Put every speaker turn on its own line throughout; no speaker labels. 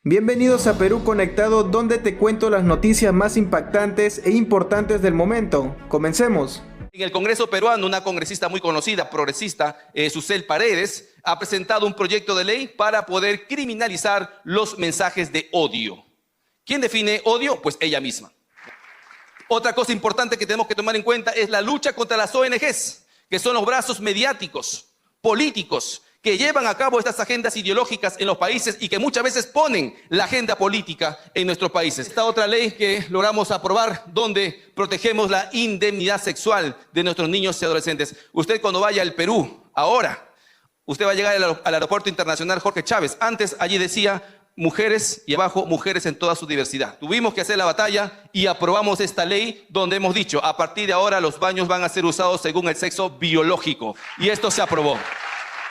Bienvenidos a Perú Conectado, donde te cuento las noticias más impactantes e importantes del momento. Comencemos.
En el Congreso peruano, una congresista muy conocida, progresista, Susel Paredes, ha presentado un proyecto de ley para poder criminalizar los mensajes de odio. ¿Quién define odio? Pues ella misma. Otra cosa importante que tenemos que tomar en cuenta es la lucha contra las ONGs, que son los brazos mediáticos, políticos, que llevan a cabo estas agendas ideológicas en los países y que muchas veces ponen la agenda política en nuestros países. Esta otra ley que logramos aprobar, donde protegemos la indemnidad sexual de nuestros niños y adolescentes. Usted cuando vaya al Perú, ahora, usted va a llegar al Aeropuerto Internacional Jorge Chávez. Antes allí decía mujeres y abajo mujeres en toda su diversidad. Tuvimos que hacer la batalla y aprobamos esta ley donde hemos dicho, a partir de ahora los baños van a ser usados según el sexo biológico. Y esto se aprobó.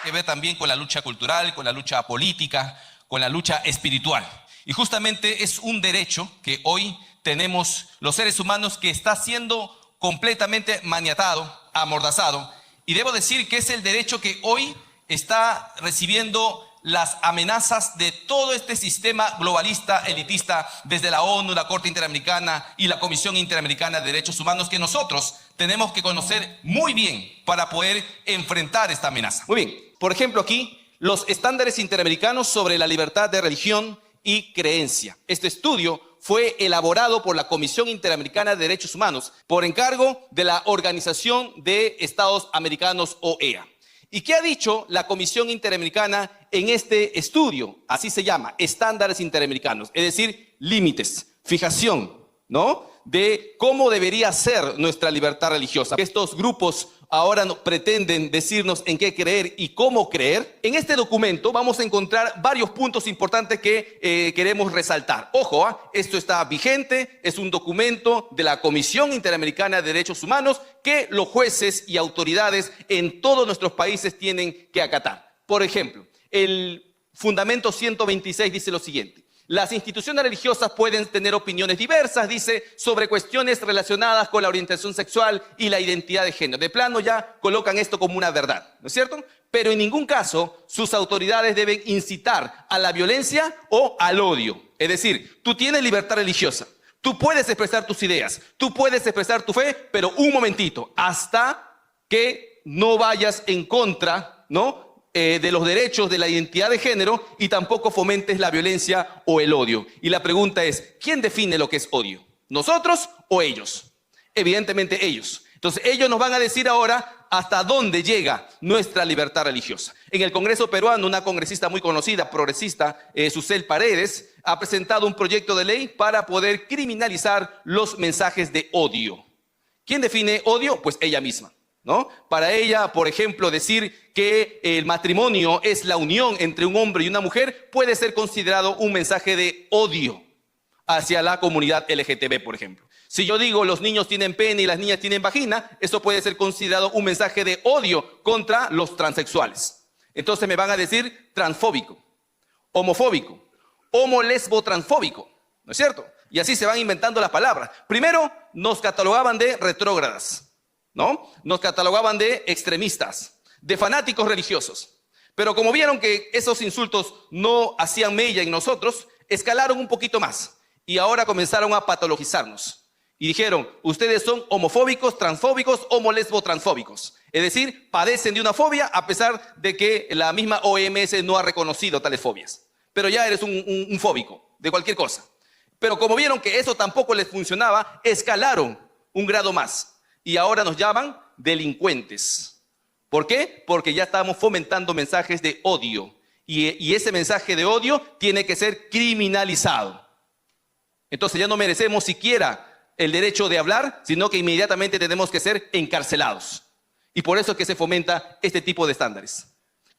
Que ver también con la lucha cultural, con la lucha política, con la lucha espiritual. Y justamente es un derecho que hoy tenemos los seres humanos que está siendo completamente maniatado, amordazado. Y debo decir que es el derecho que hoy está recibiendo las amenazas de todo este sistema globalista, elitista, desde la ONU, la Corte Interamericana y la Comisión Interamericana de Derechos Humanos, que nosotros tenemos que conocer muy bien para poder enfrentar esta amenaza. Muy bien, por ejemplo aquí, los estándares interamericanos sobre la libertad de religión y creencia. Este estudio fue elaborado por la Comisión Interamericana de Derechos Humanos por encargo de la Organización de Estados Americanos, OEA. ¿Y qué ha dicho la Comisión Interamericana en este estudio? Así se llama, estándares interamericanos, es decir, límites, fijación, ¿no?, de cómo debería ser nuestra libertad religiosa. Estos grupos ahora pretenden decirnos en qué creer y cómo creer. En este documento vamos a encontrar varios puntos importantes que queremos resaltar. Ojo, esto está vigente, es un documento de la Comisión Interamericana de Derechos Humanos que los jueces y autoridades en todos nuestros países tienen que acatar. Por ejemplo, el fundamento 126 dice lo siguiente: las instituciones religiosas pueden tener opiniones diversas, dice, sobre cuestiones relacionadas con la orientación sexual y la identidad de género. De plano ya colocan esto como una verdad, ¿no es cierto? Pero en ningún caso sus autoridades deben incitar a la violencia o al odio. Es decir, tú tienes libertad religiosa, tú puedes expresar tus ideas, tú puedes expresar tu fe, pero un momentito, hasta que no vayas en contra, ¿no?, de los derechos de la identidad de género y tampoco fomentes la violencia o el odio. Y la pregunta es, ¿quién define lo que es odio? ¿Nosotros o ellos? Evidentemente ellos. Entonces ellos nos van a decir ahora hasta dónde llega nuestra libertad religiosa. En el Congreso peruano, una congresista muy conocida, progresista, Susel Paredes, ha presentado un proyecto de ley para poder criminalizar los mensajes de odio. ¿Quién define odio? Pues ella misma, ¿no? Para ella, por ejemplo, decir que el matrimonio es la unión entre un hombre y una mujer puede ser considerado un mensaje de odio hacia la comunidad LGTB, por ejemplo. Si yo digo los niños tienen pene y las niñas tienen vagina, eso puede ser considerado un mensaje de odio contra los transexuales. Entonces me van a decir transfóbico, homofóbico, homo-lesbo-transfóbico, ¿no es cierto? Y así se van inventando las palabras. Primero nos catalogaban de retrógradas, ¿no? Nos catalogaban de extremistas, de fanáticos religiosos. Pero como vieron que esos insultos no hacían mella en nosotros, escalaron un poquito más y ahora comenzaron a patologizarnos. Y dijeron, ustedes son homofóbicos, transfóbicos, homo-lesbo-transfóbicos. Es decir, padecen de una fobia a pesar de que la misma OMS no ha reconocido tales fobias. Pero ya eres un fóbico de cualquier cosa. Pero como vieron que eso tampoco les funcionaba, escalaron un grado más. Y ahora nos llaman delincuentes. ¿Por qué? Porque ya estamos fomentando mensajes de odio. Y ese mensaje de odio tiene que ser criminalizado. Entonces ya no merecemos siquiera el derecho de hablar, sino que inmediatamente tenemos que ser encarcelados. Y por eso es que se fomenta este tipo de estándares.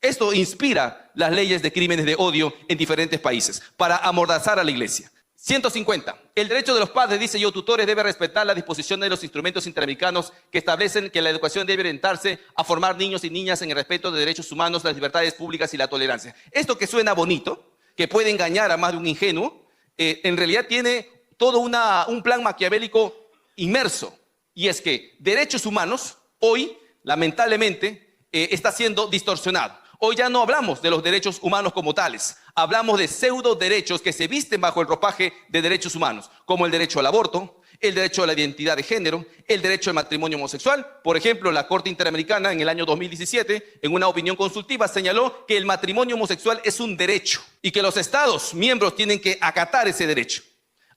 Esto inspira las leyes de crímenes de odio en diferentes países para amordazar a la iglesia. 150. El derecho de los padres, dice yo, tutores, debe respetar las disposiciones de los instrumentos interamericanos que establecen que la educación debe orientarse a formar niños y niñas en el respeto de derechos humanos, las libertades públicas y la tolerancia. Esto que suena bonito, que puede engañar a más de un ingenuo, en realidad tiene todo un plan maquiavélico inmerso. Y es que derechos humanos hoy, lamentablemente, está siendo distorsionado. Hoy ya no hablamos de los derechos humanos como tales. Hablamos de pseudo derechos que se visten bajo el ropaje de derechos humanos, como el derecho al aborto, el derecho a la identidad de género, el derecho al matrimonio homosexual. Por ejemplo, la Corte Interamericana en el año 2017, en una opinión consultiva, señaló que el matrimonio homosexual es un derecho y que los Estados miembros tienen que acatar ese derecho.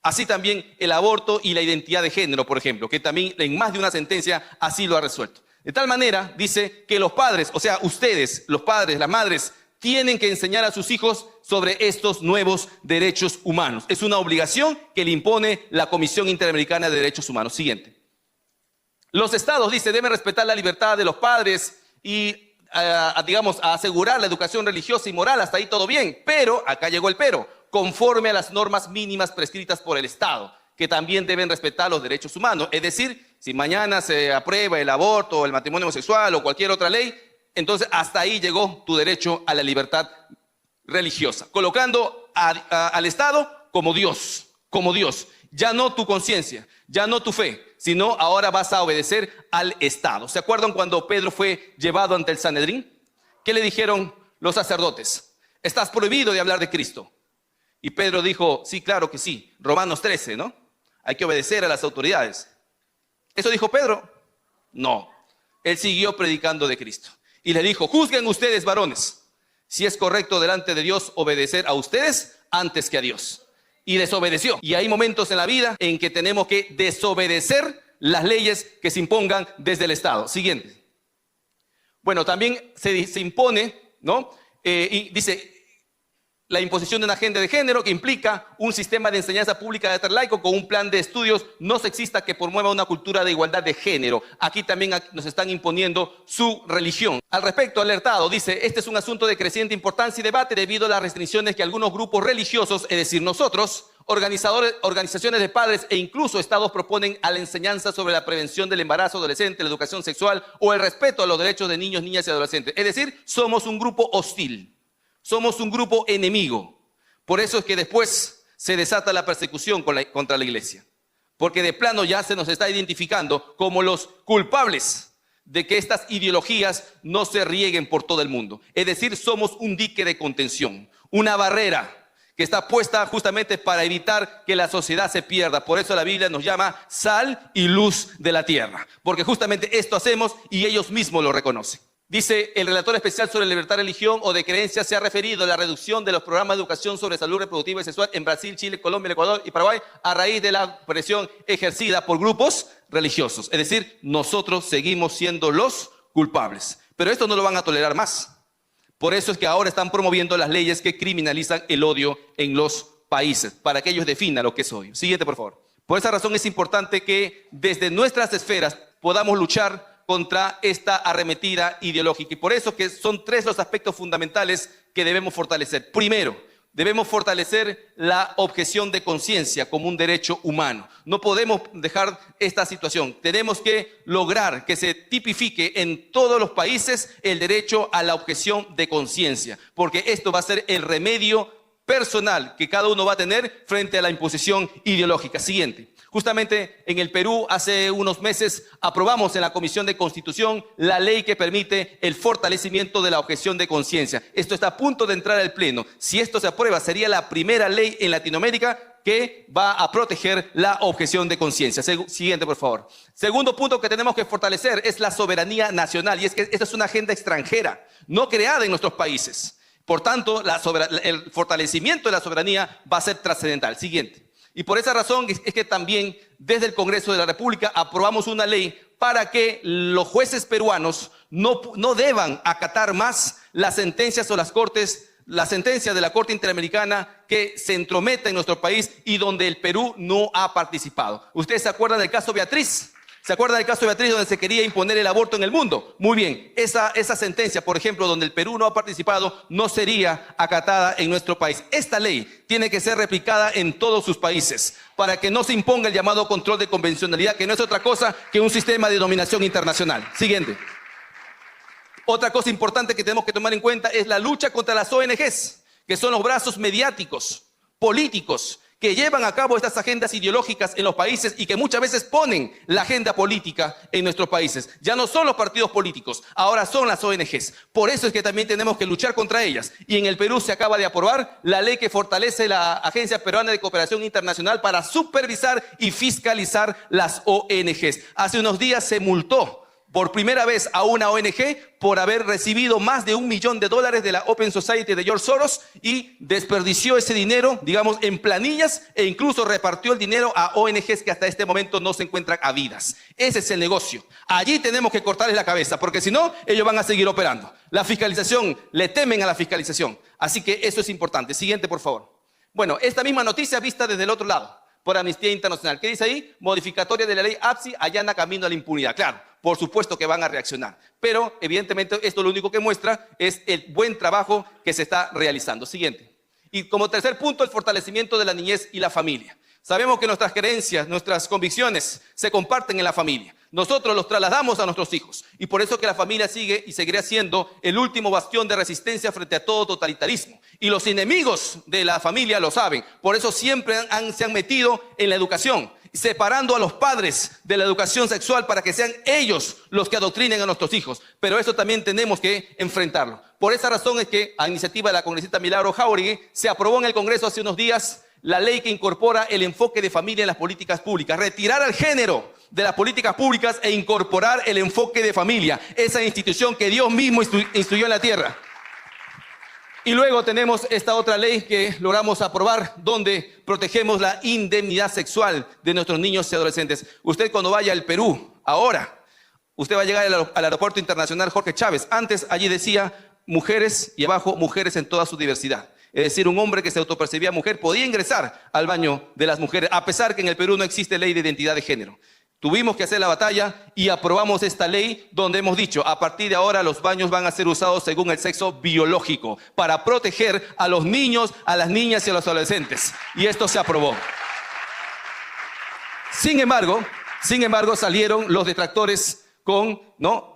Así también el aborto y la identidad de género, por ejemplo, que también en más de una sentencia así lo ha resuelto. De tal manera, dice que los padres, o sea, ustedes, los padres, las madres, tienen que enseñar a sus hijos sobre estos nuevos derechos humanos. Es una obligación que le impone la Comisión Interamericana de Derechos Humanos. Siguiente. Los estados, dice, deben respetar la libertad de los padres y, digamos, asegurar la educación religiosa y moral. Hasta ahí todo bien. Pero, acá llegó el pero, conforme a las normas mínimas prescritas por el Estado, que también deben respetar los derechos humanos. Es decir, si mañana se aprueba el aborto o el matrimonio homosexual o cualquier otra ley, entonces hasta ahí llegó tu derecho a la libertad religiosa, colocando al Estado como Dios, ya no tu conciencia, ya no tu fe, sino ahora vas a obedecer al Estado. ¿Se acuerdan cuando Pedro fue llevado ante el Sanedrín? ¿Qué le dijeron los sacerdotes? Estás prohibido de hablar de Cristo. Y Pedro dijo, sí, claro que sí, Romanos 13, ¿no? Hay que obedecer a las autoridades. ¿Eso dijo Pedro? No, él siguió predicando de Cristo. Y le dijo, juzguen ustedes, varones, si es correcto delante de Dios obedecer a ustedes antes que a Dios. Y desobedeció. Y hay momentos en la vida en que tenemos que desobedecer las leyes que se impongan desde el Estado. Siguiente. Bueno, también se impone, ¿no? Y dice, la imposición de una agenda de género que implica un sistema de enseñanza pública de carácter laico con un plan de estudios no sexista que promueva una cultura de igualdad de género. Aquí también nos están imponiendo su religión. Al respecto, alertado, dice, este es un asunto de creciente importancia y debate debido a las restricciones que algunos grupos religiosos, es decir, nosotros, organizaciones de padres e incluso estados proponen a la enseñanza sobre la prevención del embarazo adolescente, la educación sexual o el respeto a los derechos de niños, niñas y adolescentes. Es decir, somos un grupo hostil. Somos un grupo enemigo. Por eso es que después se desata la persecución contra la iglesia. Porque de plano ya se nos está identificando como los culpables de que estas ideologías no se rieguen por todo el mundo. Es decir, somos un dique de contención, una barrera que está puesta justamente para evitar que la sociedad se pierda. Por eso la Biblia nos llama sal y luz de la tierra. Porque justamente esto hacemos y ellos mismos lo reconocen. Dice, el relator especial sobre libertad de religión o de creencia se ha referido a la reducción de los programas de educación sobre salud reproductiva y sexual en Brasil, Chile, Colombia, Ecuador y Paraguay a raíz de la presión ejercida por grupos religiosos. Es decir, nosotros seguimos siendo los culpables. Pero esto no lo van a tolerar más. Por eso es que ahora están promoviendo las leyes que criminalizan el odio en los países, para que ellos definan lo que es odio. Siguiente, por favor. Por esa razón es importante que desde nuestras esferas podamos luchar contra esta arremetida ideológica. Y por eso que son tres los aspectos fundamentales que debemos fortalecer. Primero, debemos fortalecer la objeción de conciencia como un derecho humano. No podemos dejar esta situación. Tenemos que lograr que se tipifique en todos los países el derecho a la objeción de conciencia, porque esto va a ser el remedio personal que cada uno va a tener frente a la imposición ideológica. Siguiente. Justamente en el Perú, hace unos meses, aprobamos en la Comisión de Constitución la ley que permite el fortalecimiento de la objeción de conciencia. Esto está a punto de entrar al Pleno. Si esto se aprueba, sería la primera ley en Latinoamérica que va a proteger la objeción de conciencia. Siguiente, por favor. Segundo punto que tenemos que fortalecer es la soberanía nacional. Y es que esta es una agenda extranjera, no creada en nuestros países. Por tanto, el fortalecimiento de la soberanía va a ser trascendental. Siguiente. Y por esa razón es que también desde el Congreso de la República aprobamos una ley para que los jueces peruanos no deban acatar más las sentencias o la sentencia de la Corte Interamericana que se entrometa en nuestro país y donde el Perú no ha participado. ¿Ustedes se acuerdan del caso Beatriz? ¿Se acuerdan del caso Beatriz donde se quería imponer el aborto en el mundo? Muy bien, esa sentencia, por ejemplo, donde el Perú no ha participado, no sería acatada en nuestro país. Esta ley tiene que ser replicada en todos sus países para que no se imponga el llamado control de convencionalidad, que no es otra cosa que un sistema de dominación internacional. Siguiente. Otra cosa importante que tenemos que tomar en cuenta es la lucha contra las ONGs, que son los brazos mediáticos, políticos, que llevan a cabo estas agendas ideológicas en los países y que muchas veces ponen la agenda política en nuestros países. Ya no son los partidos políticos, ahora son las ONGs. Por eso es que también tenemos que luchar contra ellas. Y en el Perú se acaba de aprobar la ley que fortalece la Agencia Peruana de Cooperación Internacional para supervisar y fiscalizar las ONGs. Hace unos días se multó por primera vez a una ONG por haber recibido más de $1 millón de la Open Society de George Soros y desperdició ese dinero, digamos, en planillas e incluso repartió el dinero a ONGs que hasta este momento no se encuentran habidas. Ese es el negocio. Allí tenemos que cortarles la cabeza, porque si no, ellos van a seguir operando. La fiscalización, le temen a la fiscalización. Así que eso es importante. Siguiente, por favor. Bueno, esta misma noticia vista desde el otro lado, por Amnistía Internacional. ¿Qué dice ahí? Modificatoria de la ley APSI allana camino a la impunidad. Claro, por supuesto que van a reaccionar. Pero, evidentemente, esto lo único que muestra es el buen trabajo que se está realizando. Siguiente. Y como tercer punto, el fortalecimiento de la niñez y la familia. Sabemos que nuestras creencias, nuestras convicciones se comparten en la familia. Nosotros los trasladamos a nuestros hijos. Y por eso que la familia sigue y seguirá siendo el último bastión de resistencia frente a todo totalitarismo. Y los enemigos de la familia lo saben. Por eso siempre se han metido en la educación, separando a los padres de la educación sexual para que sean ellos los que adoctrinen a nuestros hijos. Pero eso también tenemos que enfrentarlo. Por esa razón es que, a iniciativa de la congresista Milagro Jáuregui, se aprobó en el Congreso hace unos días la ley que incorpora el enfoque de familia en las políticas públicas. Retirar al género de las políticas públicas e incorporar el enfoque de familia, esa institución que Dios mismo instituyó en la tierra. Y luego tenemos esta otra ley que logramos aprobar, donde protegemos la indemnidad sexual de nuestros niños y adolescentes. Usted cuando vaya al Perú, ahora, usted va a llegar al aeropuerto internacional Jorge Chávez. Antes allí decía mujeres y abajo mujeres en toda su diversidad. Es decir, un hombre que se autopercibía mujer podía ingresar al baño de las mujeres, a pesar que en el Perú no existe ley de identidad de género. Tuvimos que hacer la batalla y aprobamos esta ley donde hemos dicho, a partir de ahora los baños van a ser usados según el sexo biológico para proteger a los niños, a las niñas y a los adolescentes. Y esto se aprobó. Sin embargo, salieron los detractores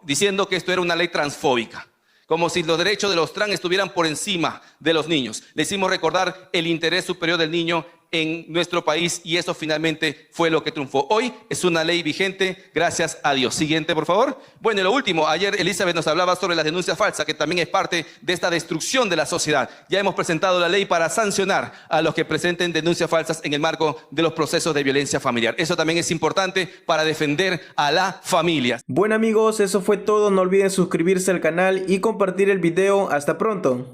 diciendo que esto era una ley transfóbica. Como si los derechos de los trans estuvieran por encima de los niños. Le hicimos recordar el interés superior del niño en nuestro país y eso finalmente fue lo que triunfó. Hoy es una ley vigente, gracias a Dios. Siguiente, por favor. Bueno, y lo último, ayer Elizabeth nos hablaba sobre las denuncias falsas, que también es parte de esta destrucción de la sociedad. Ya hemos presentado la ley para sancionar a los que presenten denuncias falsas en el marco de los procesos de violencia familiar. Eso también es importante para defender a la familia.
Bueno amigos, eso fue todo. No olviden suscribirse al canal y compartir el video. Hasta pronto.